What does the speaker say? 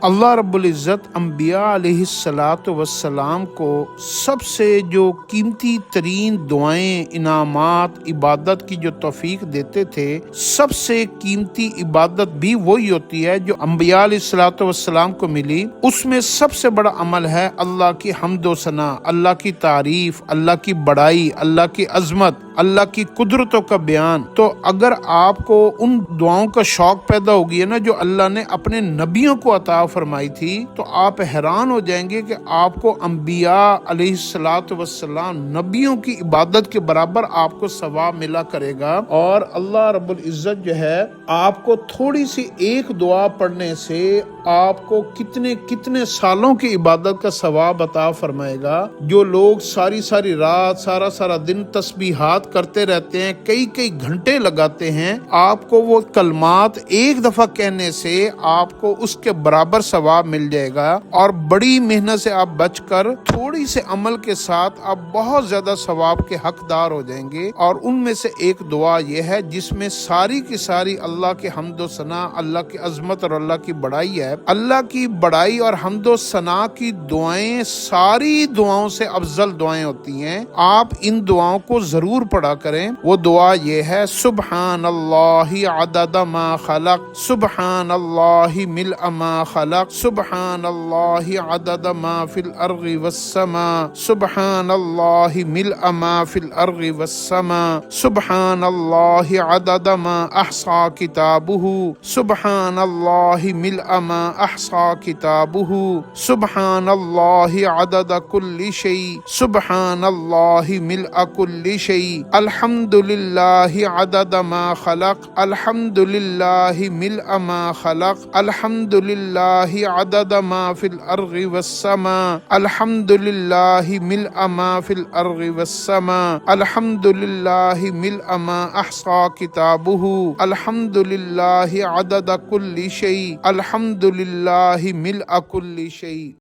اللہ رب العزت انبیاء علیہ الصلاۃ والسلام کو سب سے جو قیمتی ترین دعائیں، انعامات، عبادت کی جو توفیق دیتے تھے، سب سے قیمتی عبادت بھی وہی ہوتی ہے جو انبیاء علیہ الصلاۃ والسلام کو ملی۔ اس میں سب سے بڑا عمل ہے اللہ کی حمد و ثنا، اللہ کی تعریف، اللہ کی بڑائی، اللہ کی عظمت، اللہ کی قدرتوں کا بیان۔ تو اگر آپ کو ان دعاؤں کا شوق پیدا ہو گیا نا جو اللہ نے اپنے نبیوں کو عطا فرمائی تھی، تو آپ حیران ہو جائیں گے کہ آپ کو انبیاء علیہ الصلاۃ والسلام نبیوں کی عبادت کے برابر آپ کو ثواب ملا کرے گا۔ اور اللہ رب العزت جو ہے آپ کو تھوڑی سی ایک دعا پڑھنے سے آپ کو کتنے سالوں کی عبادت کا ثواب عطا فرمائے گا۔ جو لوگ ساری رات سارا دن تسبیحات کرتے رہتے ہیں، کئی گھنٹے لگاتے ہیں، آپ کو وہ کلمات ایک دفعہ کہنے سے آپ کو اس کے برابر ثواب مل جائے گا۔ اور بڑی محنت سے آپ بچ کر تھوڑی سے عمل کے ساتھ آپ بہت زیادہ ثواب کے حقدار ہو جائیں گے۔ اور ان میں سے ایک دعا یہ ہے جس میں ساری کی ساری اللہ کے حمد و ثنا، اللہ کی عظمت اور اللہ کی بڑائی ہے۔ اللہ کی بڑائی اور حمد و ثنا کی دعائیں ساری دعاؤں سے افضل دعائیں ہوتی ہیں۔ آپ ان دعاؤں کو ضرور پڑھا کریں۔ وہ دعا یہ ہے: سبحان اللہ عدد ما خلق، سبحان اللہ ملء ما خلق، سبحان اللہ عدد ما فی الارض والسماء، سبحان اللہ ملء ما فی الارض والسماء، سبحان اللہ عدد ما احصا کتابہ، سبحان اللہ ملء ما احصا کتابہ، سبحان اللہ عدد کل شیء، سبحان اللہ ملء کل شیء، الحمد للہ عدد ما خلق، الحمد للہ ملء ما خلق، الحمد للہ عدد ما فی الارض والسماء، الحمد للہ ملء ما فی الارض والسماء، الحمد للہ ملء ما احصا کتابہ، الحمد للہ عدد کل شیء، الحمد للہ ملء کل شیء۔